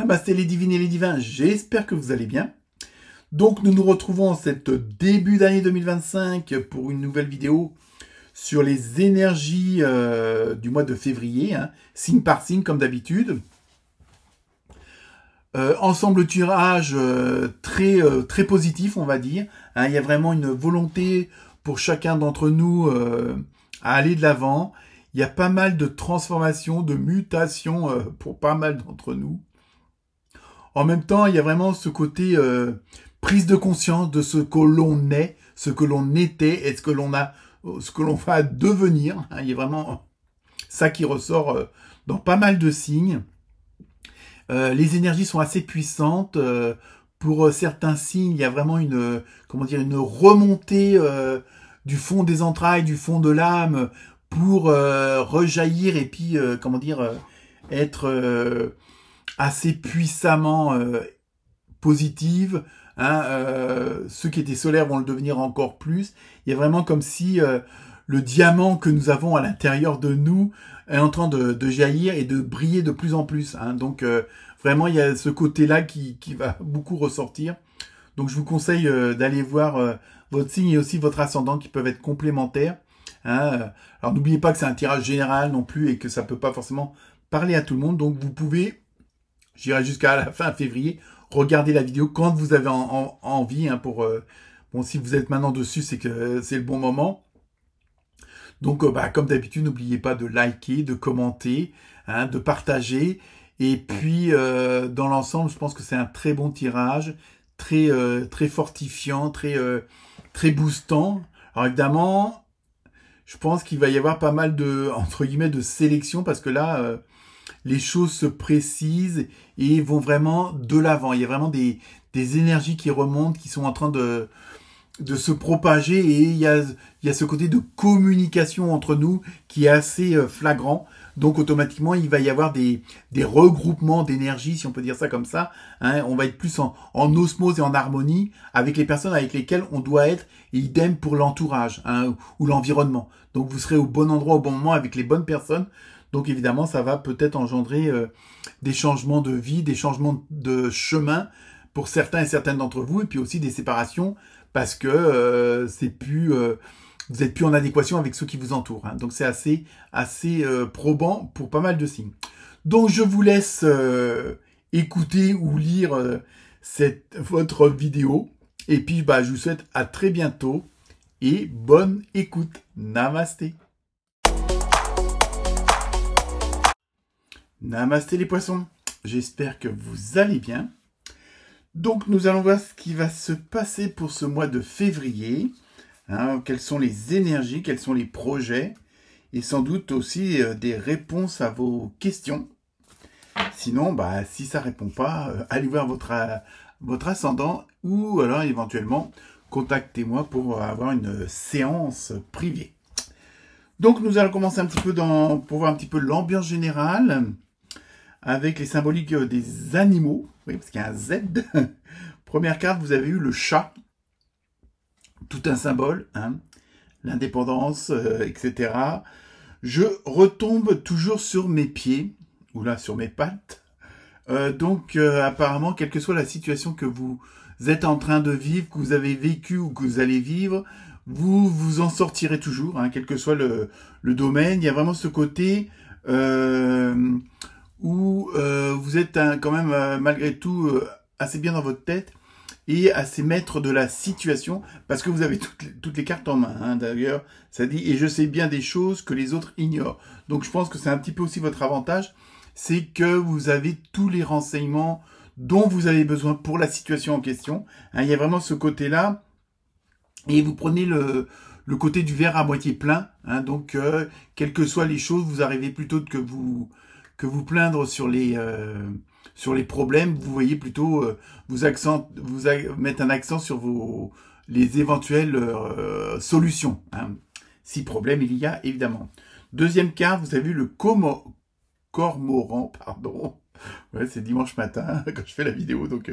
Namasté les divines et les divins, j'espère que vous allez bien. Donc nous nous retrouvons en cette début d'année 2025 pour une nouvelle vidéo sur les énergies du mois de février, hein, signe par signe comme d'habitude. Ensemble tirage très positif, on va dire. Hein, il y a vraiment une volonté pour chacun d'entre nous à aller de l'avant. Il y a pas mal de transformations, de mutations pour pas mal d'entre nous. En même temps, il y a vraiment ce côté prise de conscience de ce que l'on est, ce que l'on était et ce que l'on va devenir. Hein, il y a vraiment ça qui ressort dans pas mal de signes. Les énergies sont assez puissantes. Pour certains signes, il y a vraiment une remontée du fond des entrailles, du fond de l'âme, pour rejaillir et puis être assez puissamment positive. Hein, ceux qui étaient solaires vont le devenir encore plus. Il y a vraiment comme si le diamant que nous avons à l'intérieur de nous est en train de jaillir et de briller de plus en plus. Hein. Donc vraiment, il y a ce côté-là qui va beaucoup ressortir. Donc je vous conseille d'aller voir votre signe et aussi votre ascendant qui peuvent être complémentaires. Hein. Alors n'oubliez pas que c'est un tirage général non plus et que ça peut pas forcément parler à tout le monde. Donc vous pouvez, j'irai jusqu'à la fin février, regarder la vidéo quand vous avez envie. Hein, bon, si vous êtes maintenant dessus, c'est que c'est le bon moment. Donc comme d'habitude, n'oubliez pas de liker, de commenter, hein, de partager. Et puis dans l'ensemble, je pense que c'est un très bon tirage, très fortifiant, très boostant. Alors évidemment, je pense qu'il va y avoir pas mal de, entre guillemets, de sélection parce que là, les choses se précisent et vont vraiment de l'avant. Il y a vraiment des énergies qui remontent, qui sont en train de se propager et il y a ce côté de communication entre nous qui est assez flagrant. Donc automatiquement, il va y avoir des regroupements d'énergie, si on peut dire ça comme ça. Hein, on va être plus en osmose et en harmonie avec les personnes avec lesquelles on doit être, et idem pour l'entourage, hein, ou l'environnement. Donc vous serez au bon endroit au bon moment avec les bonnes personnes. Donc évidemment, ça va peut-être engendrer des changements de vie, des changements de chemin pour certains et certaines d'entre vous, et puis aussi des séparations parce que vous êtes plus en adéquation avec ceux qui vous entourent. Hein. Donc c'est assez probant pour pas mal de signes. Donc je vous laisse écouter ou lire votre vidéo. Et puis je vous souhaite à très bientôt et bonne écoute. Namasté. Namasté les poissons. J'espère que vous allez bien. Donc nous allons voir ce qui va se passer pour ce mois de février. Hein, quelles sont les énergies, quels sont les projets, et sans doute aussi des réponses à vos questions. Sinon, si ça répond pas, allez voir votre ascendant, ou alors éventuellement, contactez-moi pour avoir une séance privée. Donc nous allons commencer un petit peu pour voir un petit peu l'ambiance générale, avec les symboliques des animaux, oui, parce qu'il y a un Z. Première carte, vous avez eu le chat. Tout un symbole, hein, l'indépendance, etc. Je retombe toujours sur mes pieds, ou là sur mes pattes. Donc apparemment, quelle que soit la situation que vous êtes en train de vivre, que vous avez vécu ou que vous allez vivre, vous vous en sortirez toujours, hein, quel que soit le domaine. Il y a vraiment ce côté où vous êtes quand même malgré tout assez bien dans votre tête et assez maître de la situation, parce que vous avez toutes les cartes en main. Hein, d'ailleurs, ça dit « et je sais bien des choses que les autres ignorent ». Donc je pense que c'est un petit peu aussi votre avantage, c'est que vous avez tous les renseignements dont vous avez besoin pour la situation en question. Hein, il y a vraiment ce côté-là, et vous prenez le côté du verre à moitié plein. Hein, donc, quelles que soient les choses, vous arrivez plutôt que vous plaindre sur les problèmes, vous voyez plutôt mettre un accent sur les éventuelles solutions, hein, si problème il y a, évidemment. Deuxième carte, vous avez vu le cormoran, pardon. Ouais, c'est dimanche matin quand je fais la vidéo, donc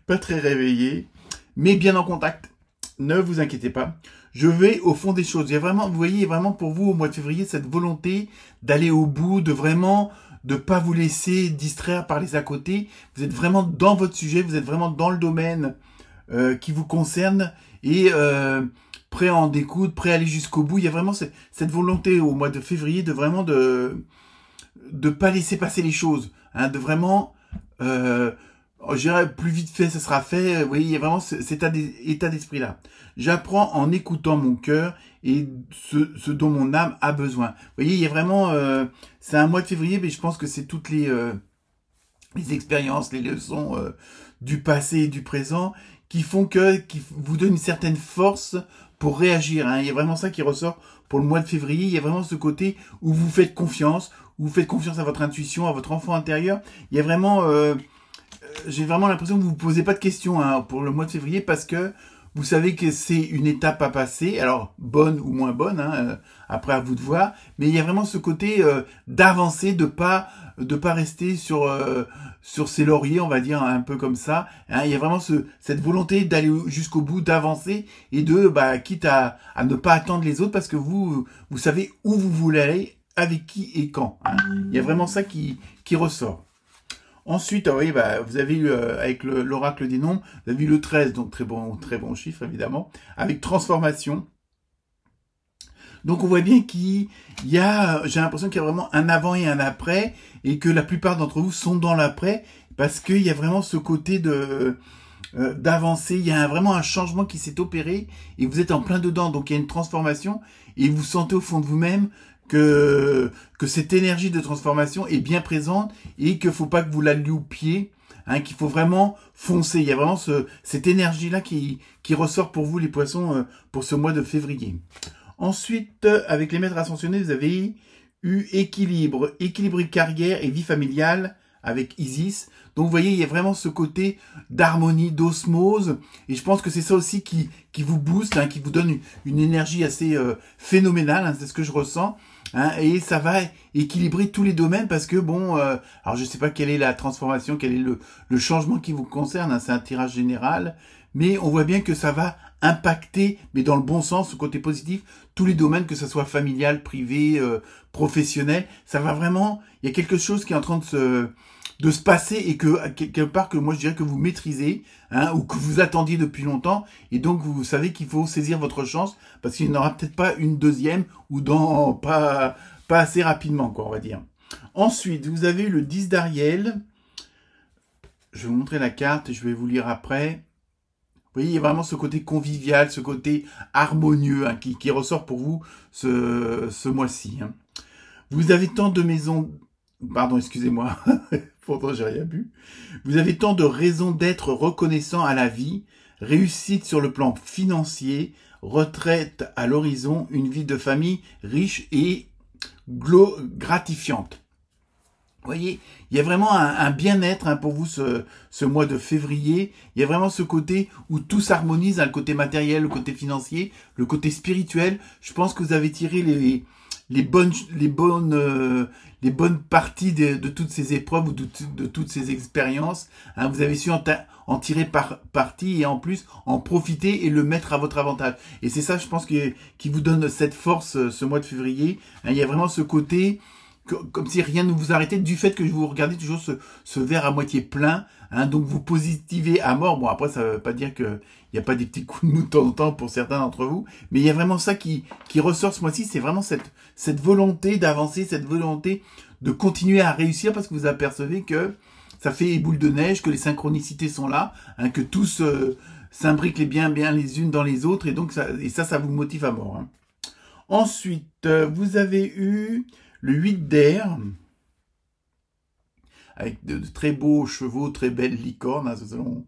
pas très réveillé, mais bien en contact. Ne vous inquiétez pas. Je vais au fond des choses. Il y a vraiment, vous voyez, vraiment pour vous au mois de février cette volonté d'aller au bout, de vraiment de pas vous laisser distraire par les à côté. Vous êtes vraiment dans votre sujet, vous êtes vraiment dans le domaine qui vous concerne et prêt à en découdre, prêt à aller jusqu'au bout. Il y a vraiment cette volonté au mois de février de vraiment de pas laisser passer les choses, hein, de vraiment je dirais plus vite fait, ça sera fait. Vous voyez, il y a vraiment cet état d'esprit-là. J'apprends en écoutant mon cœur et ce dont mon âme a besoin. Vous voyez, il y a vraiment... c'est un mois de février, mais je pense que c'est toutes les expériences, les leçons du passé et du présent qui font qui vous donnent une certaine force pour réagir. Hein. Il y a vraiment ça qui ressort pour le mois de février. Il y a vraiment ce côté où vous faites confiance, où vous faites confiance à votre intuition, à votre enfant intérieur. Il y a vraiment... j'ai vraiment l'impression que vous ne vous posez pas de questions hein, pour le mois de février parce que vous savez que c'est une étape à passer, alors bonne ou moins bonne, hein, après à vous de voir, mais il y a vraiment ce côté d'avancer, de pas rester sur ses lauriers, on va dire un peu comme ça. Hein, il y a vraiment cette volonté d'aller jusqu'au bout, d'avancer et de quitte à ne pas attendre les autres parce que vous savez où vous voulez aller, avec qui et quand. Hein. Il y a vraiment ça qui ressort. Ensuite, oui, vous avez eu, avec l'oracle des nombres, vous avez eu le 13, donc très bon chiffre, évidemment, avec transformation. Donc, on voit bien qu'il y a, j'ai l'impression qu'il y a vraiment un avant et un après, et que la plupart d'entre vous sont dans l'après, parce qu'il y a vraiment ce côté d'avancer, il y a vraiment un changement qui s'est opéré, et vous êtes en plein dedans, donc il y a une transformation, et vous sentez au fond de vous-même que cette énergie de transformation est bien présente et qu'il ne faut pas que vous la loupiez, hein, qu'il faut vraiment foncer. Il y a vraiment cette énergie-là qui ressort pour vous, les poissons, pour ce mois de février. Ensuite, avec les maîtres ascensionnés, vous avez eu équilibre carrière et vie familiale avec Isis. Donc, vous voyez, il y a vraiment ce côté d'harmonie, d'osmose. Et je pense que c'est ça aussi qui vous booste, hein, qui vous donne une énergie assez phénoménale. Hein, c'est ce que je ressens. Hein, et ça va équilibrer tous les domaines parce que, bon, alors je sais pas quelle est la transformation, quel est le changement qui vous concerne. Hein, c'est un tirage général. Mais on voit bien que ça va impacter, mais dans le bon sens, le côté positif, tous les domaines, que ce soit familial, privé, professionnel. Ça va vraiment... Il y a quelque chose qui est en train de se passer et que quelque part que moi je dirais que vous maîtrisez, hein, ou que vous attendiez depuis longtemps, et donc vous savez qu'il faut saisir votre chance parce qu'il n'y en aura peut-être pas une deuxième ou dans pas assez rapidement, quoi, on va dire. Ensuite, vous avez le 10 d'Ariel. Je vais vous montrer la carte et je vais vous lire après. Vous voyez, il y a vraiment ce côté convivial, ce côté harmonieux, hein, qui ressort pour vous ce mois-ci. Hein. Vous avez tant de maisons... Pardon, excusez-moi, pourtant j'ai rien bu. Vous avez tant de raisons d'être reconnaissant à la vie, réussite sur le plan financier, retraite à l'horizon, une vie de famille riche et gratifiante. Vous voyez, il y a vraiment un bien-être hein, pour vous ce mois de février. Il y a vraiment ce côté où tout s'harmonise, hein, le côté matériel, le côté financier, le côté spirituel. Je pense que vous avez tiré les bonnes parties de toutes ces épreuves ou de toutes ces expériences. Hein, vous avez su en tirer parti et en plus en profiter et le mettre à votre avantage. Et c'est ça, je pense, qui vous donne cette force ce mois de février. Hein, il y a vraiment ce côté... comme si rien ne vous arrêtait du fait que vous regardez toujours ce verre à moitié plein, hein, donc vous positivez à mort. Bon, après, ça veut pas dire qu'il n'y a pas des petits coups de mou de temps en temps pour certains d'entre vous, mais il y a vraiment ça qui ressort ce mois-ci, c'est vraiment cette volonté d'avancer, cette volonté de continuer à réussir, parce que vous apercevez que ça fait boule de neige, que les synchronicités sont là, hein, que tous s'imbriquent bien les unes dans les autres, et donc ça vous motive à mort. Hein. Ensuite, vous avez eu... le 8 d'air, avec de très beaux chevaux, très belles licornes, hein, selon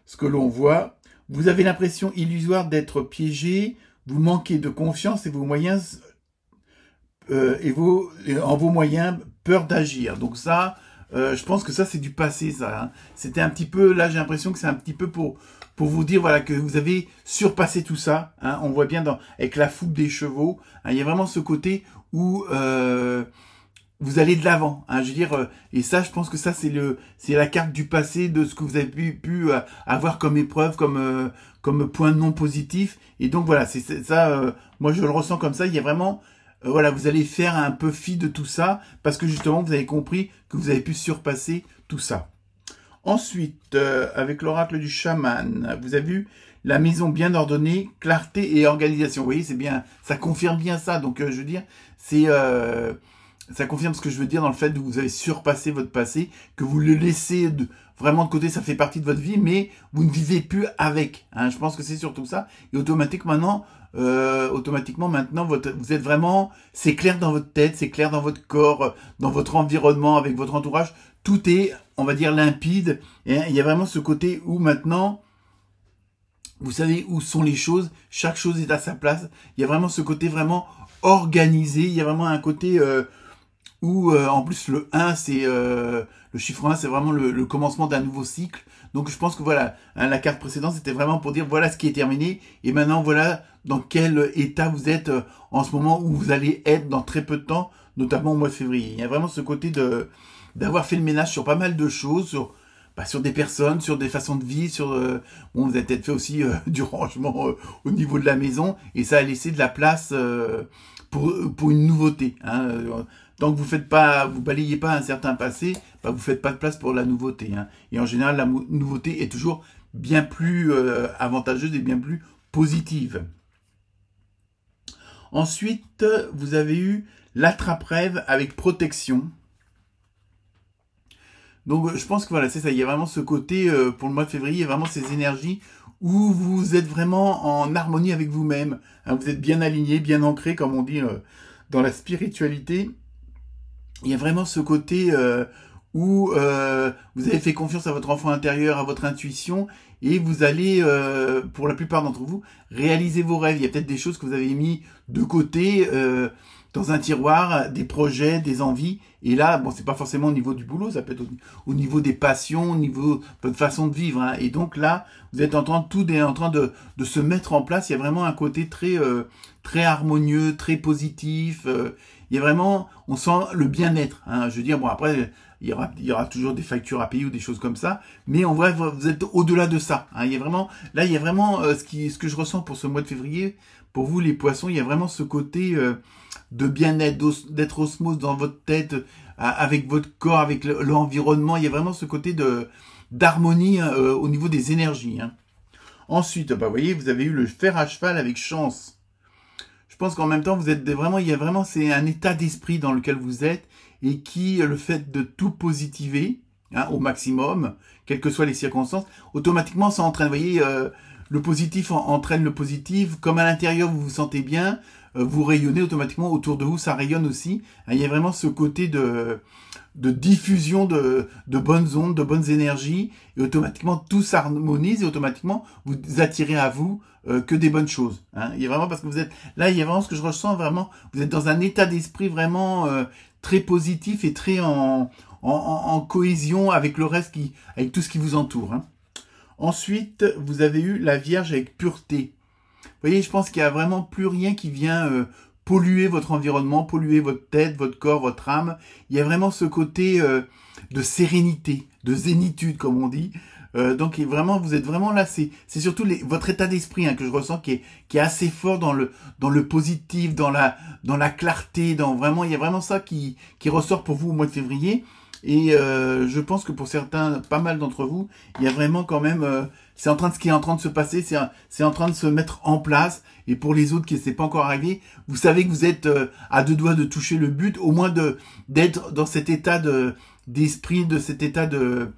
ce que l'on voit. Vous avez l'impression illusoire d'être piégé, vous manquez de confiance et vos moyens, en vos moyens, peur d'agir. Donc ça, je pense que ça c'est du passé, ça. Hein. C'était un petit peu, là j'ai l'impression que c'est un petit peu pour vous dire voilà que vous avez surpassé tout ça. Hein. On voit bien avec la fougue des chevaux, hein, il y a vraiment ce côté où vous allez de l'avant, hein, je veux dire, et ça, je pense que ça, c'est la carte du passé de ce que vous avez pu avoir comme épreuve, comme point non positif, et donc voilà, c'est ça, moi je le ressens comme ça, il y a vraiment voilà, vous allez faire un peu fi de tout ça, parce que justement, vous avez compris que vous avez pu surpasser tout ça. Ensuite, avec l'oracle du chaman, vous avez vu la maison bien ordonnée, clarté et organisation. Vous voyez, c'est bien, ça confirme bien ça. Donc, je veux dire, ça confirme ce que je veux dire dans le fait que vous avez surpassé votre passé, que vous le laissez vraiment de côté, ça fait partie de votre vie, mais vous ne vivez plus avec. Hein. Je pense que c'est surtout ça. Et automatiquement maintenant, vous êtes vraiment, c'est clair dans votre tête, c'est clair dans votre corps, dans votre environnement, avec votre entourage. Tout est, on va dire, limpide. Et il y a vraiment ce côté où maintenant, vous savez où sont les choses, chaque chose est à sa place. Il y a vraiment ce côté vraiment organisé. Il y a vraiment un côté où, en plus, le 1, c'est le chiffre 1, c'est vraiment le commencement d'un nouveau cycle. Donc, je pense que voilà, hein, la carte précédente, c'était vraiment pour dire voilà ce qui est terminé. Et maintenant, voilà dans quel état vous êtes en ce moment, où vous allez être dans très peu de temps, notamment au mois de février. Il y a vraiment ce côté d'avoir fait le ménage sur pas mal de choses, sur des personnes, sur des façons de vivre, bon, vous avez peut-être fait aussi du rangement au niveau de la maison, et ça a laissé de la place pour une nouveauté. Hein. Tant que vous balayez pas un certain passé, vous faites pas de place pour la nouveauté. Hein. Et en général, la nouveauté est toujours bien plus avantageuse et bien plus positive. Ensuite, vous avez eu l'attrape-rêve avec protection. Donc, je pense que voilà, c'est ça. Il y a vraiment ce côté, pour le mois de février, il y a vraiment ces énergies où vous êtes vraiment en harmonie avec vous-même. Hein, vous êtes bien aligné, bien ancré, comme on dit dans la spiritualité. Il y a vraiment ce côté où vous avez fait confiance à votre enfant intérieur, à votre intuition, et vous allez, pour la plupart d'entre vous, réaliser vos rêves. Il y a peut-être des choses que vous avez mis de côté dans un tiroir, des projets, des envies. Et là, bon, c'est pas forcément au niveau du boulot, ça peut être au niveau des passions, au niveau de votre façon de vivre. Hein. Et donc là, vous êtes tout est en train de se mettre en place. Il y a vraiment un côté très harmonieux, très positif. Il y a vraiment, on sent le bien-être. Hein. Je veux dire, bon après, il y aura toujours des factures à payer ou des choses comme ça, mais en vrai, vous êtes au-delà de ça. Hein. Il y a vraiment, là, il y a vraiment ce que je ressens pour ce mois de février. Pour vous, les poissons, il y a vraiment ce côté de bien-être, d'être osmose dans votre tête, avec votre corps, avec l'environnement. Il y a vraiment ce côté d'harmonie au niveau des énergies. Hein. Ensuite, vous voyez, vous avez eu le fer à cheval avec chance. Je pense qu'en même temps, vous êtes vraiment, c'est un état d'esprit dans lequel vous êtes, et qui, le fait de tout positiver, hein, au maximum, quelles que soient les circonstances, automatiquement, ça entraîne, vous voyez, le positif entraîne le positif, comme à l'intérieur, vous vous sentez bien, vous rayonnez automatiquement, autour de vous, ça rayonne aussi. Hein, il y a vraiment ce côté de diffusion de bonnes ondes, de bonnes énergies, et automatiquement tout s'harmonise, et automatiquement vous attirez à vous que des bonnes choses. Hein. Il y a vraiment, parce que vous êtes là, il y a vraiment ce que je ressens vraiment, vous êtes dans un état d'esprit vraiment très positif et très en cohésion avec le reste, avec tout ce qui vous entoure. Hein. Ensuite, vous avez eu la Vierge avec pureté. Vous voyez, je pense qu'il n'y a vraiment plus rien qui vient polluer votre environnement, polluer votre tête, votre corps, votre âme. Il y a vraiment ce côté de sérénité, de zénitude, comme on dit. Donc vraiment, vous êtes vraiment là. C'est surtout votre état d'esprit que je ressens qui est assez fort dans le positif, dans la clarté, vraiment, il y a vraiment ça qui ressort pour vous au mois de février. Et je pense que pour certains, pas mal d'entre vous, il y a vraiment quand même, ce qui est en train de se passer, c'est en train de se mettre en place. Et pour les autres qui ne s'est pas encore arrivé, vous savez que vous êtes à deux doigts de toucher le but, au moins d'être dans cet état d'esprit, de cet état de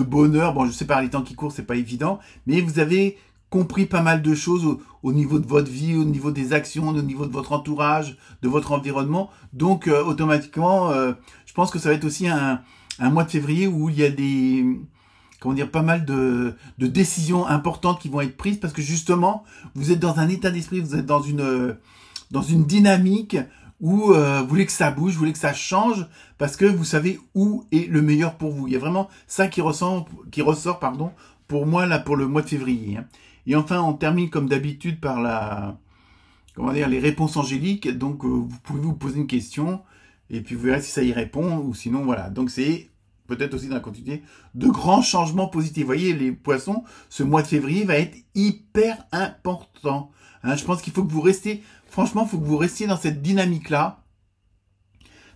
bonheur. Bon, je sais pas, les temps qui courent, c'est pas évident, mais vous avez compris pas mal de choses au niveau de votre vie, au niveau des actions, au niveau de votre entourage, de votre environnement. Donc, automatiquement, je pense que ça va être aussi un mois de février où il y a pas mal de décisions importantes qui vont être prises, parce que justement, vous êtes dans un état d'esprit, vous êtes dans une dynamique où vous voulez que ça bouge, vous voulez que ça change, parce que vous savez où est le meilleur pour vous. Il y a vraiment ça qui ressort, pour moi, là, pour le mois de février. Hein. Et enfin, on termine comme d'habitude par les réponses angéliques. Donc, vous pouvez vous poser une question, et puis vous verrez si ça y répond, ou sinon, voilà. Donc, c'est peut-être aussi dans la continuité de grands changements positifs. Vous voyez, les poissons, ce mois de février va être hyper important. Hein, je pense qu'il faut que vous restez franchement, il faut que vous restiez dans cette dynamique-là.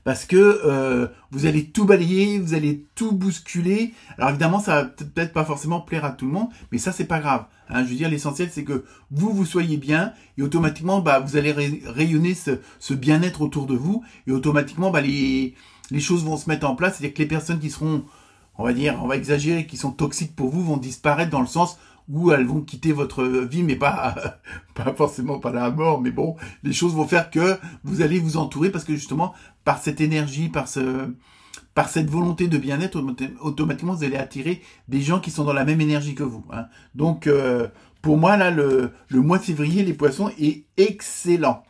Parce que vous allez tout balayer, vous allez tout bousculer. Alors évidemment, ça va peut-être pas forcément plaire à tout le monde, mais ça, c'est pas grave. Hein. Je veux dire, l'essentiel, c'est que vous soyez bien, et automatiquement, vous allez rayonner ce bien-être autour de vous, et automatiquement, les choses vont se mettre en place. C'est-à-dire que les personnes qui seront, on va exagérer, qui sont toxiques pour vous, vont disparaître dans le sens où elles vont quitter votre vie, mais pas forcément par la mort, mais bon, les choses vont faire que vous allez vous entourer, parce que justement, par cette énergie, par cette volonté de bien-être, automatiquement, vous allez attirer des gens qui sont dans la même énergie que vous. Hein. Donc, pour moi, là, le mois de février, les poissons, est excellent.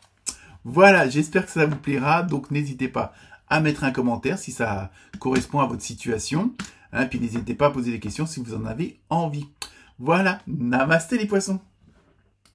Voilà, j'espère que ça vous plaira, donc n'hésitez pas à mettre un commentaire si ça correspond à votre situation. Hein, puis n'hésitez pas à poser des questions si vous en avez envie. Voilà, namasté les poissons.